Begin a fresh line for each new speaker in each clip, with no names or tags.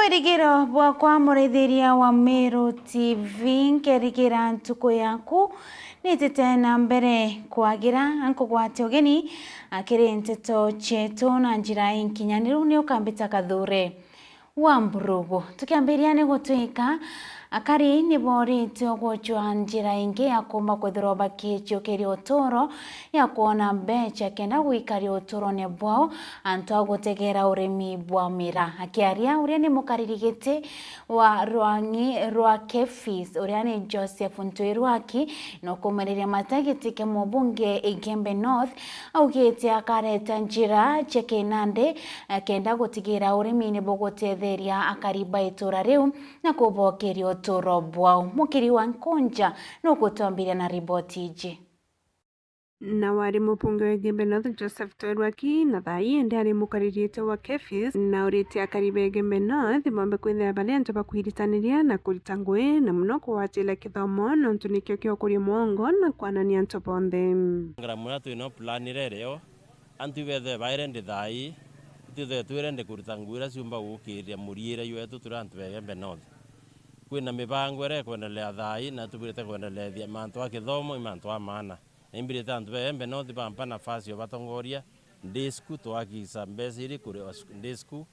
Bwerigiro bwakwa murithiria wa Meru TV nkerigera ntuko yaku nitete na mbere kwagira ankugwate ugeni akiri nteto chetu na njira inkinyaniru ni ukambita kathure wa mburugu tukiambiria ni gutwika akari ni borite ogwojwa njira ingi ya kuma kwithirwa bakitio kiri uturo ya kuona mbecha kenda gwikari uturo ne bwao antu agutegera urimi bwa mira akiaria uria ni mukaririgite wa rwangi rwa Kefis uria ni Joseph Ntwirwaki no kumereria matagitike mubunge Igembe North augite akareta njira chekenande kenda gutigira urimi ni bogotetheria akariba itura riu na kubokerio toro bwao mukiri wa Nkonja no kutambiria na riboti iji
na wari mupunge wa Igembe North Joseph Ntwirwaki na thai ndari mukaririte wa Kefis na urite akaribe Igembe North mombe kwithira bali antu bakwiritanĩria na kurita ngui na muno kuwatila kithomo no ntunikio kio kuri mongo na kwanania antu bonthe
ngramuna twino plan rereo antu bethe bairende thai tuthe twirende kurita ngui ra ciumba gukiria muriira yetu turantu Igembe North kwina mibango ere kwendelea thai na tubirite kwendelea mantu wa kithomo mantu wa maana imbirite antu Igembe North bampa nafasi batongoria ndisku twakisa mbesa iri kuri ndisku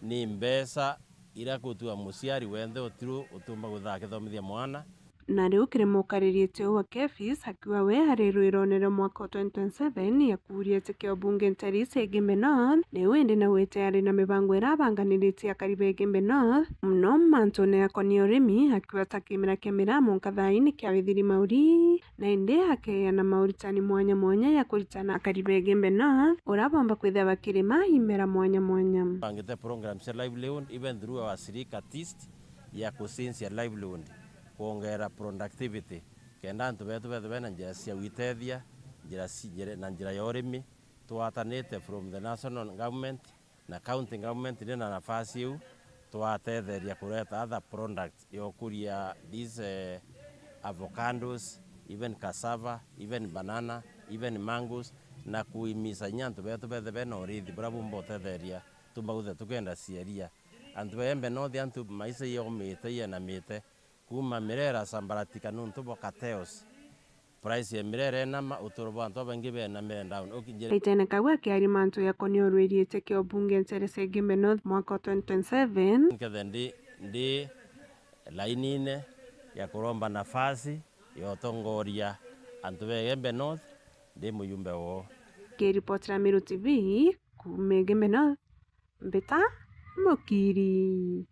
ni mbesa ira kutua musiari wenthe utiru utumba gutha kithomithia mwana
na riu kiri mukaririte wa Kefis hakiwa we hari rwironero mwaka 2027 ya kuria tikio bunge ntarisi Igembe North riu indi na wite ari na mibango irabanganiritie akaribe Igembe North muno mantone yakoni urimi hakiwa takimira kemira munkathaini kia withiri mauri na indi hakeana mauritani mwanya mwanya ya kuritana akaribe Igembe North urabomba kwithia bakirima imera mwanya mwanya
bangite programs ya livelihood even through our civic artist ya kusinsia livelihood kuongera productivity kenda antu betu bena njira cia witethia njira ya urimi twatanite from the national government na county government ni na nafasi iu twatetheria kureta other products yokuria these avocados even cassava even banana even mangoes na kuimisa nyantu betu bena urithi brabu mbotetheria tumbaguthe tukenda ciaria antu Igembe North antu maisa yomite na mite kuma mirera sambaratika nuntu bokateos price ya mirera nama uturbo antu abangi bena down
itene kagwa kiari mantu yakoni urwiriite kio bunge nterese Igembe North mwaka 2027
nkethendi ndi lainine ya kuromba nafasi yotongoria antu Igembe North ndi muyumbe wo
kiripotera Meru TV kuma Igembe North mbeta mukiri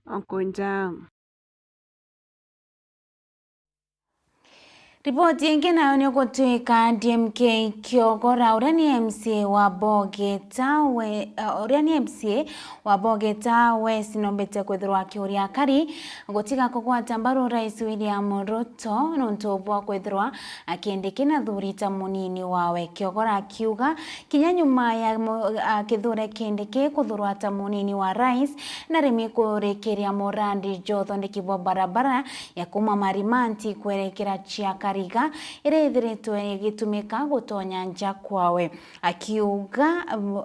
Nkonja.
Ripoti ingi nayo ni gutwika DMK Kiogora uria ni MCA wa Bogeta West nombete kwithirwa kiuria akari gutiga kugwata mbaru Rais William Ruto nuntu bwa kwithirwa akiendekena thurita munini wawe Kiogora akiuga kinya nyuma ya kithure kindiki kuthurwa ta munini wa rais na rimi kurekeria murandi jothondekibwa barabara ya kuma Marimanti kwerekera Chiaka riga irethiritwe igitumika gutonya nja kwawe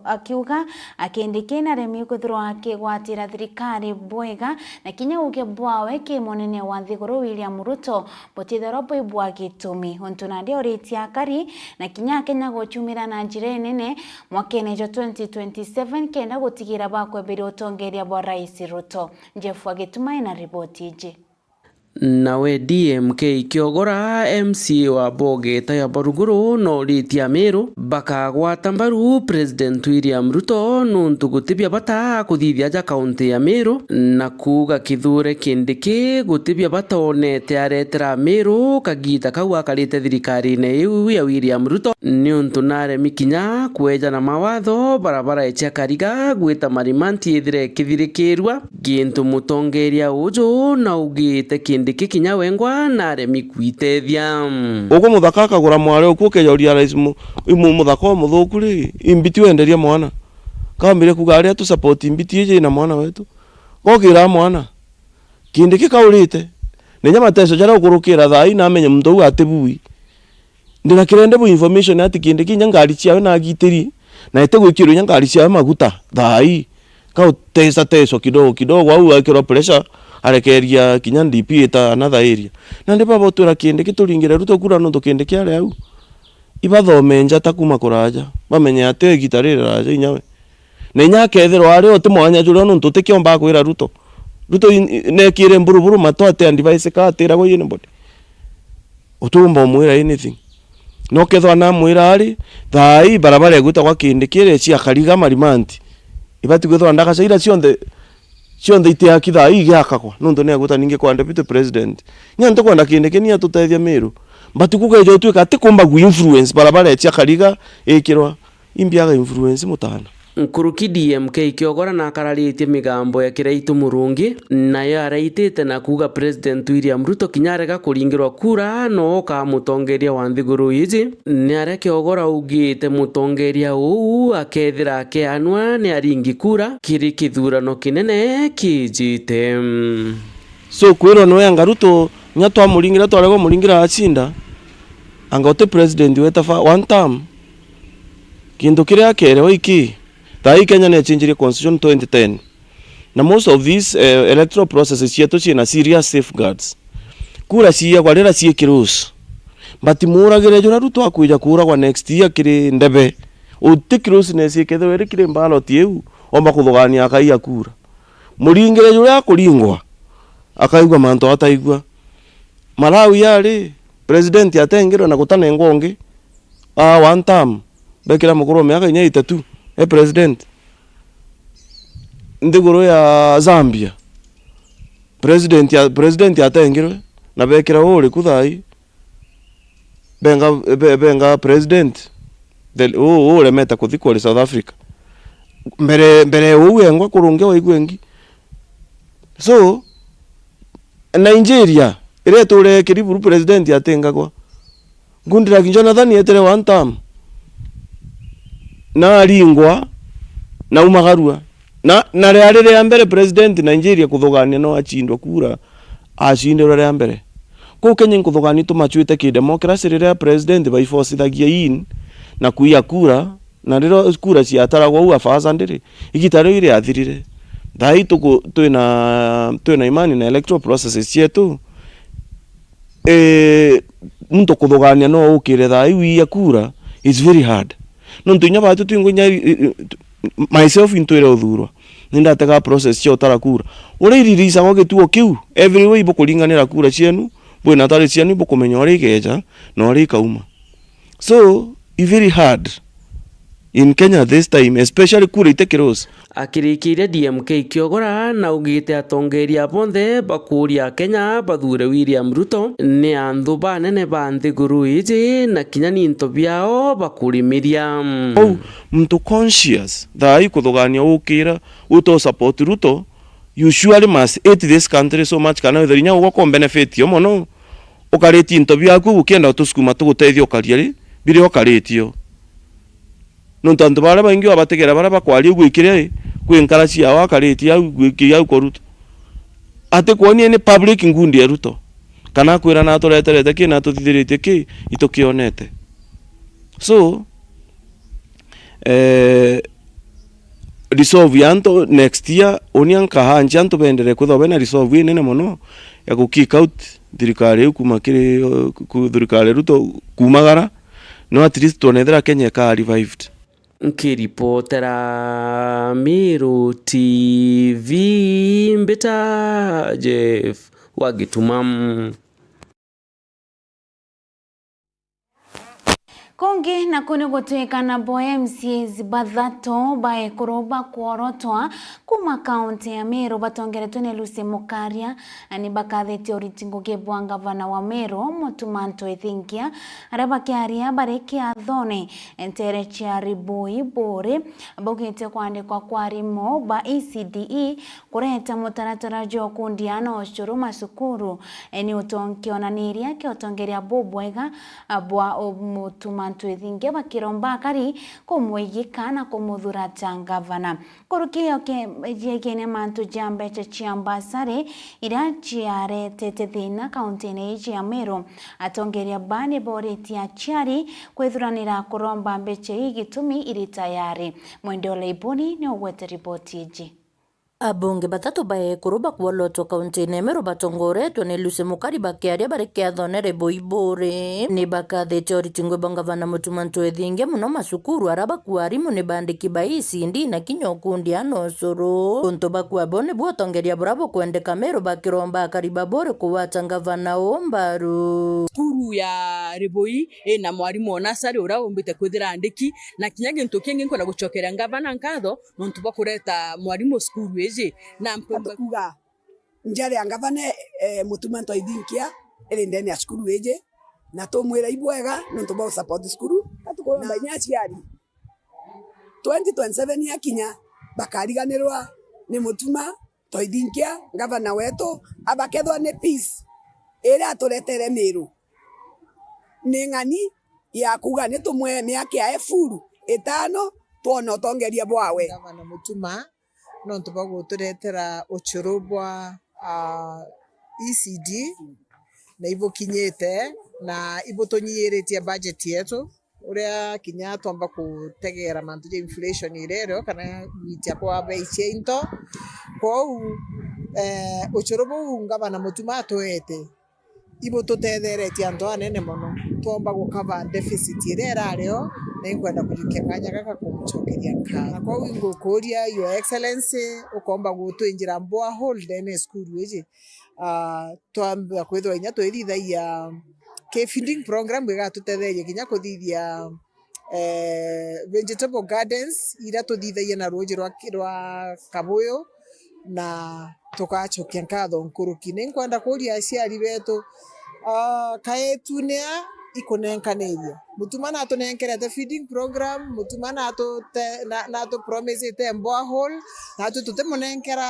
akiuga akendekena remi kuthirwa akigwatira thirikari bwega na kinya uke bwawe ki munene wa thiguru William Ruto botithero bwa gitumi ontunande oritia akari na kinya Kenya gochumira na njira nene mwakene jo 2027 kenda gutigira bakwebiri utongeria bwa Rais Ruto Jefu agitumai na ripoti iji
nawe DMK Kiogora MCA wa Bogeta ya Baruguru no ritia Meru bakagwata mbaru President William Ruto nuntu gutibia bata kuthithia ja kaunti ya Meru na kuga kithure kindiki gutibia batonete aretera Meru kagita kau akarite thirikari-ini iu ya William Ruto ni untu nare mikinya kweja na mawatho barabara echa kariga gwita Marimanti ithire kithirikirwa gintu mutongeria uju na ugite kindiki kinya wengwa na remi kwitethia
uko muthaka akagura mware ukukejoria rais muthaka muthuku ri imbiti wenderia mwana kambire kuga aria tu support imbiti ije na mwana wetu gokira mwana kindiki kaurite nenya mateso jara ukurukira thai na amenye mtu atebui ndina kirende bu information ati kindiki nyangari ciawe na gitiri na ite gwikiro nyangari ciawe maguta thai utesa teso kidogo au akiro pressure arekeria kinya DP eta another area na ndi baba utwira kinde kituringire Ruto kura no tukinde kiare au ibathome njata kuma kuraja bamenye ate gitarira raja inyawe na inya kethirwo ari ote mwanya juro no tutikiomba kwira Ruto ne kire mburuburu mato ate device ka atira go yene body utumba mwira anything no kethwa na mwira ari thai barabara eguta kwa kinde kire cia kariga marimanti ibati gwethwa ndaka caira cionde ite akitha igiakakwa nundu ne aguta ninge kwa deputy president nyanto kwa ndakinde kenia tutethia Meru batukuga jo twika atikumba gu influence barabara cia kariga ikirwa imbiaga influence mutana
Nkuruki DMK Kiogora na kararitie migambo ya Kiraitu Murungi nayo araitite na kuga President William Ruto kinyarega kuringirwa kura no ka mutongeria wa Nthiguru iji ni are Kiogora ugite mutongeria uu akethira akianwa ni aringi kura kiri kithurano kinene kijite
so kwiro no yanga Ruto nyatwa muringira twarego muringira achinda anga ote president weta one term kindu kiria kerewa iki tai Kenya ne change constitution 2010 na most of these electoral processes yetu china serious safeguards kura cia kwa rera cie kirus but muragire jura Ruto akuja kura kwa next year kiri ndebe utikirus ne cie ketho ere kire ballot yeu omba kuthogania akai akura muringire jura akuringwa akaigwa manto ataigwa Malawi yari president atengero na kutana ngongi one term bekira mukuru miaka inya 3 president Nthiguru ya Zambia president atengirwe na bekira uri kuthai benga president ule meta kuthikwa South Africa mbere uwengwa kurunge wa igwengi so Nigeria ire tore kiriburu president atengagwa Goodluck Jonathan yetere one term na ringwa na umagarua na rĩarĩrĩ ya mbere president Nigeria kuthogania no achindwa kura ashinde rĩrĩ ya mbere ko Kenya kuthogania tumachuite ki democracy rĩrĩ president by force thagia in na kuia kura na rĩro kura cia taragwa u afasa ndĩrĩ igitaro ire athirire thai tuko twina imani na electoral processes cietu muntu kuthogania no ukire thai wia kura is very hard no ntunya batu twingunya myself into uthurwa nindatega process cio tarakura uri ririsa go gituo kiu every way bukuringanira kura cienu bwina tari cienu bukumenya uri geja no uri kauma so it's very hard in Kenya this time especially kura itekiros
akirikiire DMK Kiogora na ugite atongeria bonthe bakuria Kenya bathure William Ruto ni anthu banene ba Nthiguru iji na kinya ni into biao bakurimiria
mtu conscious thai kuthogania ukira uto support Ruto you surely must hate this country so much kana thirinya ugo benefit yo mono ukareti into biaku ukienda utusukuma tugutethia ukariari bire ukaretio no tanto bara bangi abategera bara bakwari gwikire kwenkara cia wakareti au gwikiria au koruto ate kuonie ni public ngundi ya Ruto kana kwira na tureterete kina tuthithirite ki itukionete so resolve yanto next year onianka hanja anto bendere kuthobe na resolve nene mono ya ku kick out thirikari kuma kiri ku thirikari Ruto kumagara no at least tonethera Kenya ka revived
nkiripotera Meru TV mbita Jeff Wagitumam
kongi na kuni gutwika na MCAs bathato bae kuroba kuorotwa kuma kaunti ya Meru batongeretwe ni Lucy Mukaria ani bakathete oritingo gebwa gavana wa Meru Mutumanto Ethinkia araba kiaria bareki athone entere chia riboi bore bogete kwandikwa kwa rimo ba ECDE kureta mutaratara jo kundiana oshuru masukuru eni utonkionaniria ke otongeria bobwega abwa Mutumanto Ethinkia bakiromba kari kumwigika na kumuthura gavana kurukio ke jekene mantu jambe chiambasare ira chiare tetethina kaunti neji ya Meru atongeria bane boreti ya chiari kwethuranira kuromba mbeche igitumi iri tayari mwendo leibuni ni ugwete ripoti iji
Abunge batatu baekuru bakuolotwo kaunti-ini Meru batongoretwo ni Lucy Mukari bakiaria bari kiathonere boiburi ni bakathite oritingwe bangavana mutuma ntwethinge muno masukuru ara baku arimu ni bandiki ba icindi na kinya ukundi anosuru untu bakwabo ni buotongeria burabo kwendeka Meru bakiromba akariba bore kuwata ngavana ombaru
skuru ya Riboi na mwarimu onasari ura umbite kwithira andiki na kinya gintu kingi nkona gucokeria ngavana nkatho nontu bakureta mwarimu skuru na
kuga njare ya ngavana mutuma ntwethinkia iri ndene ya skuru eje na tumwira ibwega nontu ba support skuru atukoromba nyaciari 2027 yakinya bakariganirwa ni mutuma ntwethinkia ngavana wetu abakethwa ni peace ira aturetere Meru ni ng'ani ya kuga ni tumwe miaka ya efuru 5 tuona utongeria bwawe
ngavana mutuma nontu baguturetera ucuru bwa ECD na ibukinyite na ibutunyiritie budget yetu uria kinya twamba kutegera mantu ya inflation irero kana gwitia kwa bei cia into kou ucuru bu ngavana mutuma atuete ibututetheretie antu anene muno twamba gukava deficit iria irario na inkwenda kujukia kanya gaka kumucokeria nkana kwa wingo kuria your excellency ukomba gutwinjira mbwa hold ene skuru eje twamba kwithwa inya twithithaia ke feeding program wega tutetherie kinya kuthithia vegetable gardens ira tuthithaia na ruji rwa Kabuyu na tukacokia nkatho nkuruki ni nkwenda kuria aciari betu kaetunia ikunenkaneria mutuma na tunenkerete feeding program mutuma na to promise ite mbwa hole na tutemunenkera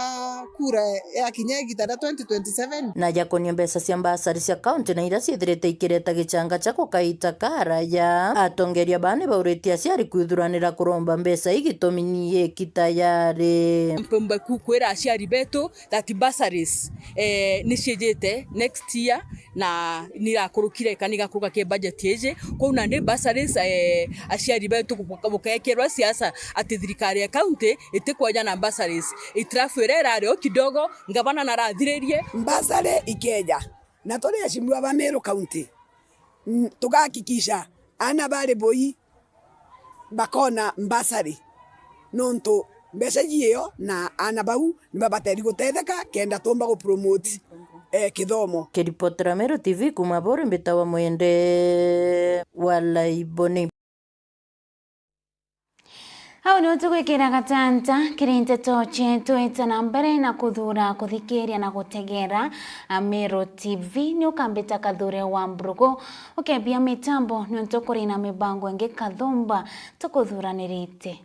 kura ya kinya gitara 2027
na jakonia mbeca cia mbasari cia kaunti na ira ciithirite ikireta gicanga cha kukaita karaya atongeria bane bauritie aciari kwithuranira kuromba mbeca igituminie kitayari
mpemba kukwira aciari betu that bursaries ni ciejete next year na nirakurukire kaniga kuruka ke budget yeje kwa ndi bursaries aciari betu bukaekerwa siasa ati thirikari ya kaunti itikwaja na bursaries itrafurera rio kidogo ngavana narathiririe
bursary ikeja na tole yashimwa ba Meru kaunti tugakikisha ana bale boyi bakona bursary nonto mbeca iyo na ana bau nibabateri gutetheka kenda tomba go promote kithomo
kiripotera Meru TV kuma bore mbitawa mwende wala iboni
hau ni tukwikira gatanta kirinte toche tuita na mbere na kuthura kuthikiria na gutegera Meru TV ni ukambita kathure wa mbrugo ukebia mitambo ni ntukuri na mibango ingi kathumba tukuthuranirite